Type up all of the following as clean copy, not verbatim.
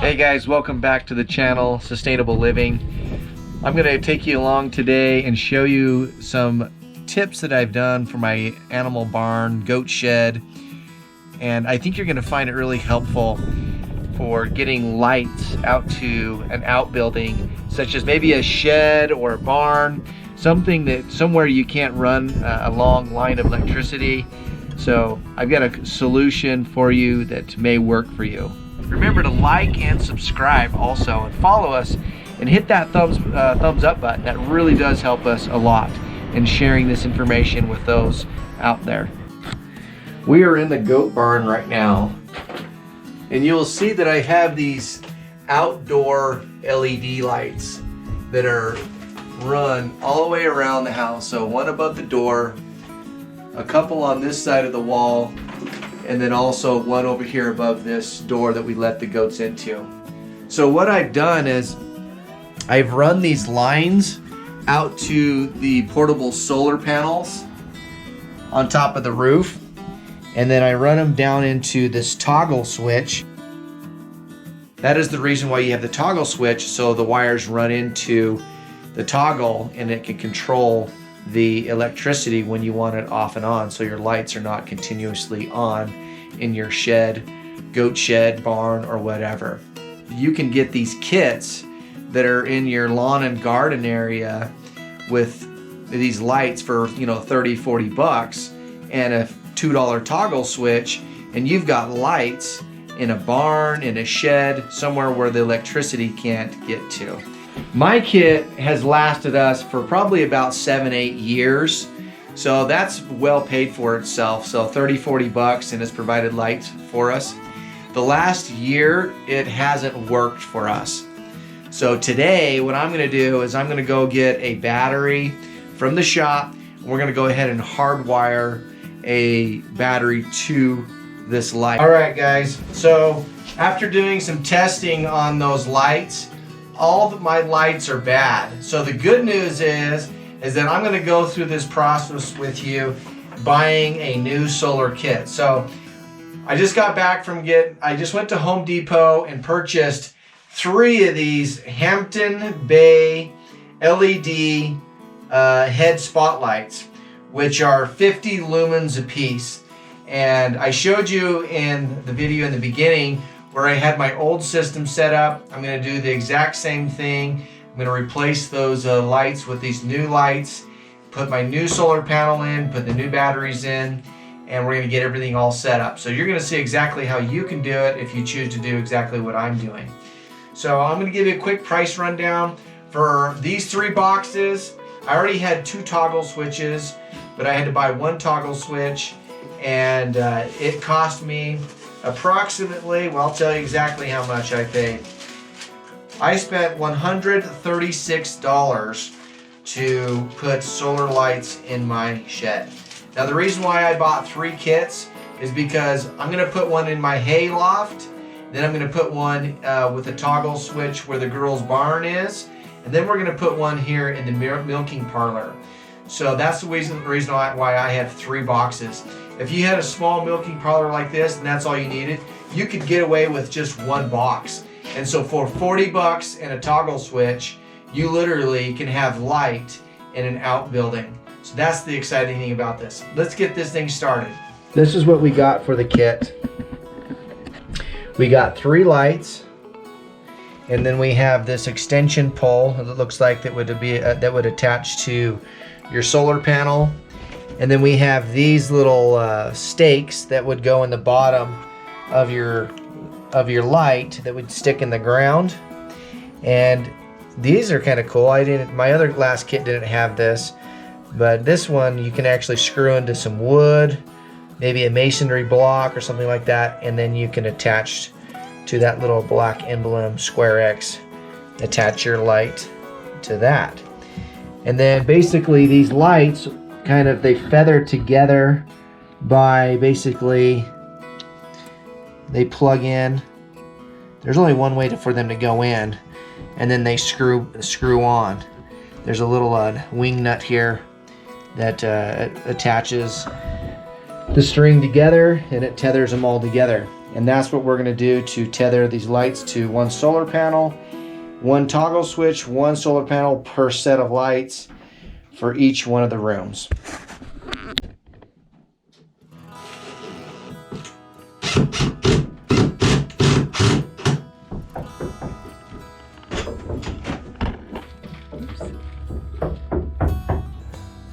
Hey guys, welcome back to the channel, Sustainable Living. I'm going to take you along today and show you some tips that I've done for my animal barn, goat shed, and I think you're going to find it really helpful for getting lights out to an outbuilding, such as maybe a shed or a barn, somewhere you can't run a long line of electricity. So I've got a solution for you that may work for you. Remember to like and subscribe also, and follow us and hit that thumbs up button. That really does help us a lot in sharing this information with those out there. We are in the goat barn right now, and you'll see that I have these outdoor LED lights that are run all the way around the house. So one above the door, a couple on this side of the wall, and then also one over here above this door that we let the goats into. So what I've done is I've run these lines out to the portable solar panels on top of the roof, and then I run them down into this toggle switch. That is the reason why you have the toggle switch, so the wires run into the toggle and it can control the electricity when you want it off and on, so your lights are not continuously on in your shed, goat shed, barn, or whatever. You can get these kits that are in your lawn and garden area with these lights for 30, 40 bucks and a $2 toggle switch, and you've got lights in a barn, in a shed, somewhere where the electricity can't get to. My kit has lasted us for probably about 7-8 years, so that's well paid for itself. So 30, 40 bucks, and it's provided lights for us. The last year it hasn't worked for us. So today what I'm going to do is I'm going to go get a battery from the shop. We're going to go ahead and hardwire a battery to this light. All right guys, so after doing some testing on those lights, all of my lights are bad. So the good news is that I'm going to go through this process with you buying a new solar kit. So I just got back from I just went to Home Depot and purchased 3 of these Hampton Bay LED head spotlights, which are 50 lumens a piece. And I showed you in the video in the beginning where I had my old system set up. I'm going to do the exact same thing. I'm going to replace those lights with these new lights, put my new solar panel in, put the new batteries in, and we're going to get everything all set up. So you're going to see exactly how you can do it if you choose to do exactly what I'm doing. So I'm going to give you a quick price rundown. For these 3 boxes, I already had 2 toggle switches, but I had to buy 1 toggle switch, and it cost me approximately, well, I'll tell you exactly how much I paid. I spent $136 to put solar lights in my shed. Now the reason why I bought 3 kits is because I'm going to put one in my hay loft, then I'm going to put one with a toggle switch where the girls' barn is, and then we're going to put one here in the milking parlor. So that's the reason why I have 3 boxes. If you had a small milking parlor like this and that's all you needed, you could get away with just 1 box. And so for 40 bucks and a toggle switch, you literally can have light in an outbuilding. So that's the exciting thing about this. Let's get this thing started. This is what we got for the kit. We got 3 lights, and then we have this extension pole that looks like that would attach to your solar panel. And then we have these little stakes that would go in the bottom of your light that would stick in the ground. And these are kind of cool. My other last kit didn't have this, but this one you can actually screw into some wood, maybe a masonry block or something like that, and then you can attach to that little black emblem square X, attach your light to that. And then basically these lights they feather together by basically they plug in. There's only one way for them to go in, and then they screw on. There's a little wing nut here that attaches the string together, and it tethers them all together. And that's what we're going to do to tether these lights to one solar panel, one toggle switch, one solar panel per set of lights for each one of the rooms.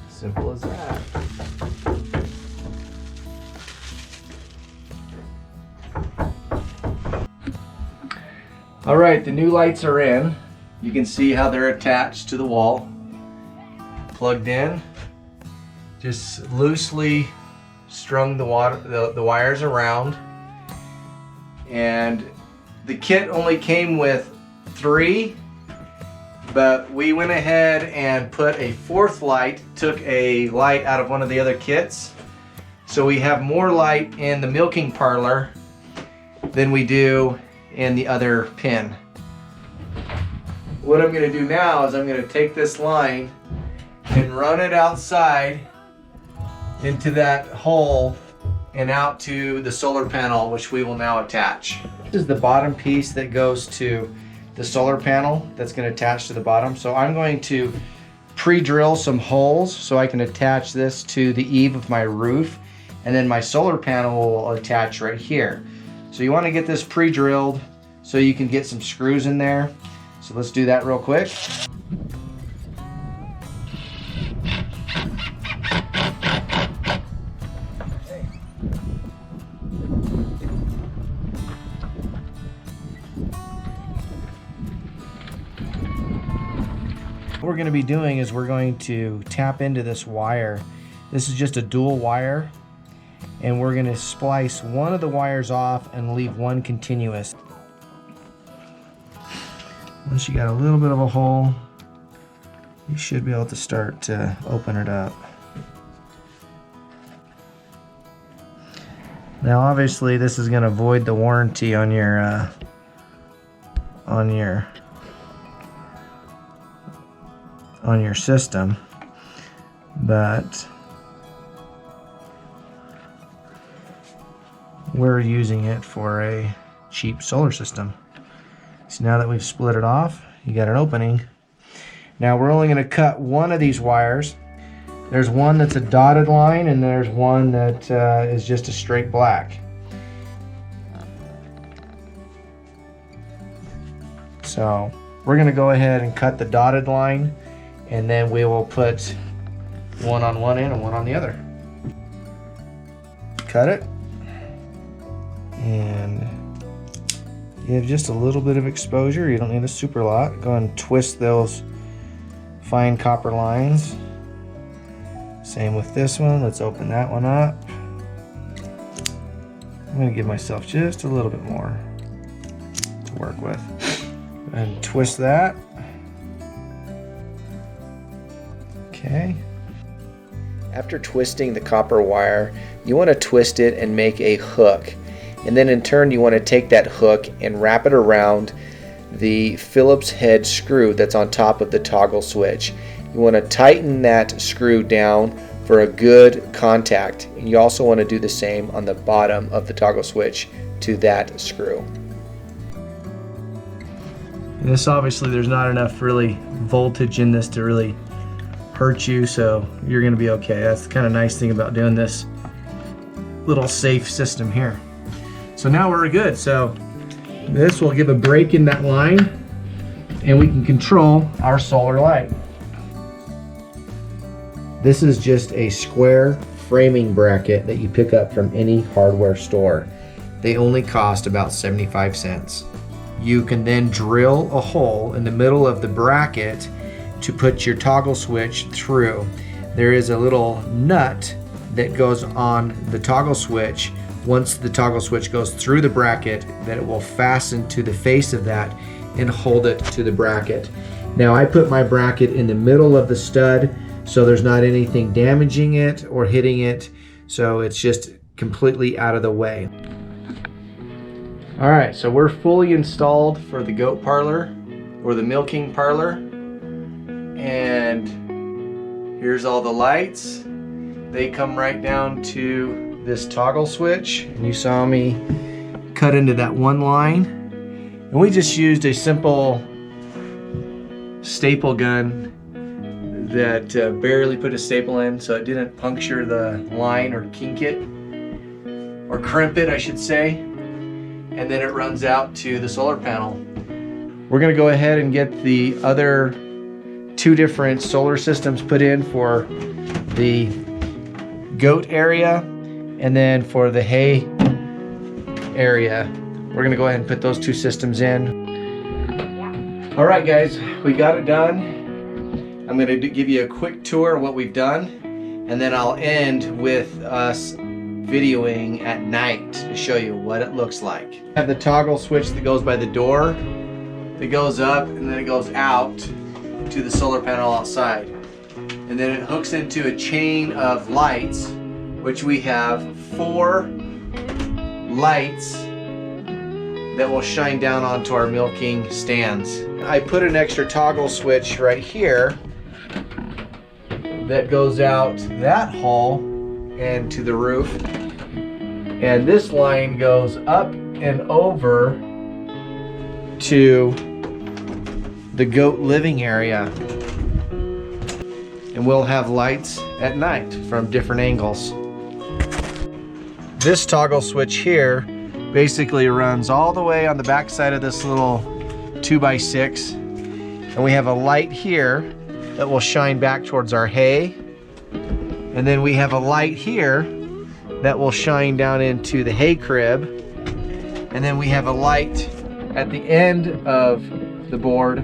Simple as that. All right, the new lights are in. You can see how they're attached to the wall, plugged in. Just loosely strung the wires around. And the kit only came with 3, but we went ahead and put a 4th light, took a light out of one of the other kits. So we have more light in the milking parlor than we do in the other pin. What I'm going to do now is I'm going to take this line and run it outside into that hole and out to the solar panel, which we will now attach. This is the bottom piece that goes to the solar panel that's going to attach to the bottom. So I'm going to pre-drill some holes so I can attach this to the eave of my roof, and then my solar panel will attach right here. So you want to get this pre-drilled so you can get some screws in there. So let's do that real quick. What we're going to be doing is we're going to tap into this wire. This is just a dual wire, and we're going to splice one of the wires off and leave one continuous. Once you got a little bit of a hole, you should be able to start to open it up. Now obviously this is going to void the warranty on your system, but we're using it for a cheap solar system. So now that we've split it off, you got an opening. Now we're only going to cut one of these wires. There's one that's a dotted line, and there's one that is just a straight black. So we're going to go ahead and cut the dotted line, and then we will put one on one end and one on the other. Cut it, and you have just a little bit of exposure. You don't need a super lot. Go and twist those fine copper lines. Same with this one. Let's open that one up. I'm going to give myself just a little bit more to work with. And twist that. Okay. After twisting the copper wire, you want to twist it and make a hook. And then in turn you want to take that hook and wrap it around the Phillips head screw that's on top of the toggle switch. You want to tighten that screw down for a good contact. And you also want to do the same on the bottom of the toggle switch to that screw. This obviously there's not enough really voltage in this to really hurt you, so you're going to be okay. That's the kind of nice thing about doing this little safe system here. So now we're good. So this will give a break in that line, and we can control our solar light. This is just a square framing bracket that you pick up from any hardware store. They only cost about 75 cents. You can then drill a hole in the middle of the bracket to put your toggle switch through. There is a little nut that goes on the toggle switch. Once the toggle switch goes through the bracket, then it will fasten to the face of that and hold it to the bracket. Now I put my bracket in the middle of the stud so there's not anything damaging it or hitting it, so it's just completely out of the way. Alright, so we're fully installed for the goat parlor or the milking parlor, and here's all the lights. They come right down to this toggle switch, and you saw me cut into that one line. And we just used a simple staple gun that barely put a staple in so it didn't puncture the line or kink it, or crimp it I should say. And then it runs out to the solar panel. We're gonna go ahead and get the other 2 different solar systems put in for the goat area and then for the hay area. We're gonna go ahead and put those 2 systems in. All right guys, we got it done. I'm gonna give you a quick tour of what we've done, and then I'll end with us videoing at night to show you what it looks like. I have the toggle switch that goes by the door, that goes up and then it goes out to the solar panel outside. And then it hooks into a chain of lights, which we have 4 lights that will shine down onto our milking stands. I put an extra toggle switch right here that goes out that hole and to the roof. And this line goes up and over to the goat living area. And we'll have lights at night from different angles. This toggle switch here basically runs all the way on the back side of this little 2x6. And we have a light here that will shine back towards our hay. And then we have a light here that will shine down into the hay crib. And then we have a light at the end of the board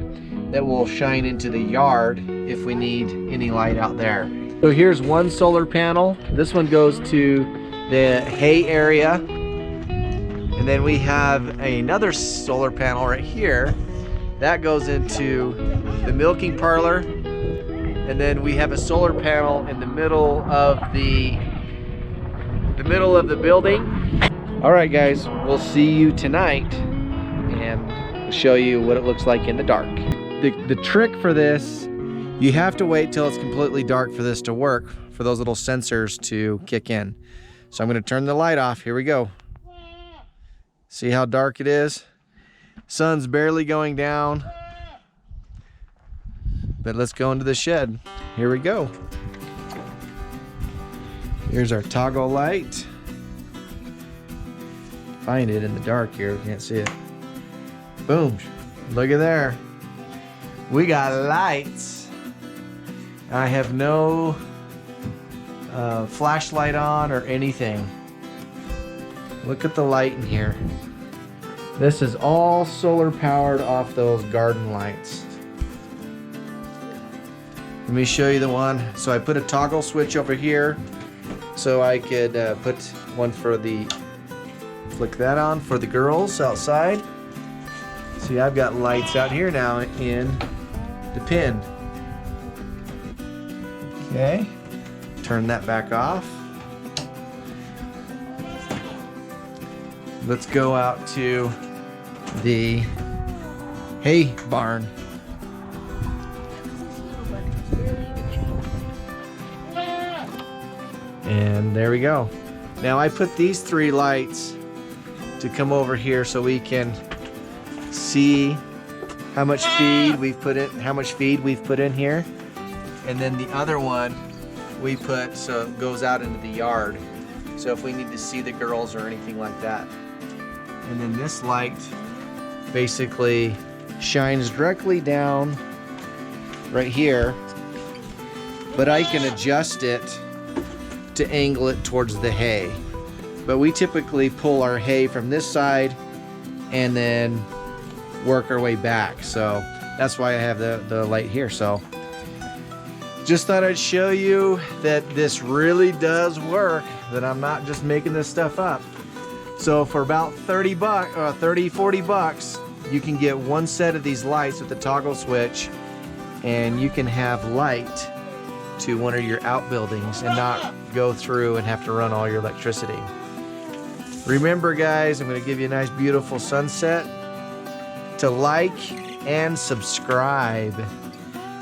that will shine into the yard if we need any light out there. So here's one solar panel. This one goes to the hay area. And then we have another solar panel right here that goes into the milking parlor. And then we have a solar panel in the middle of the building. All right guys, we'll see you tonight and we'll show you what it looks like in the dark. The trick for this, you have to wait till it's completely dark for this to work, for those little sensors to kick in. So I'm gonna turn the light off. Here we go. See how dark it is? Sun's barely going down. But let's go into the shed. Here we go. Here's our toggle light. Find it in the dark here, can't see it. Boom, look at there. We got lights. I have no flashlight on or anything. Look at the light in here. This is all solar powered off those garden lights. Let me show you the one. So I put a toggle switch over here so I could put one for the, flick that on for the girls outside. See, I've got lights out here now in the pin. Okay, turn that back off. Let's go out to the hay barn. And there we go. Now I put these 3 lights to come over here so we can see how much feed we've put in here. And then the other one we put so it goes out into the yard. So if we need to see the girls or anything like that. And then this light basically shines directly down right here, but I can adjust it to angle it towards the hay. But we typically pull our hay from this side and then work our way back. So that's why I have the light here. So just thought I'd show you that this really does work, that I'm not just making this stuff up. So for about 30 bucks, 40 bucks, you can get one set of these lights with the toggle switch, and you can have light to one of your outbuildings and not go through and have to run all your electricity. Remember guys, I'm going to give you a nice beautiful sunset, to like and subscribe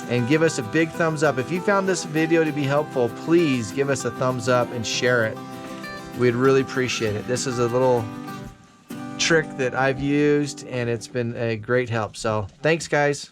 and give us a big thumbs up. If you found this video to be helpful, please give us a thumbs up and share it. We'd really appreciate it. This is a little trick that I've used, and it's been a great help. So thanks, guys.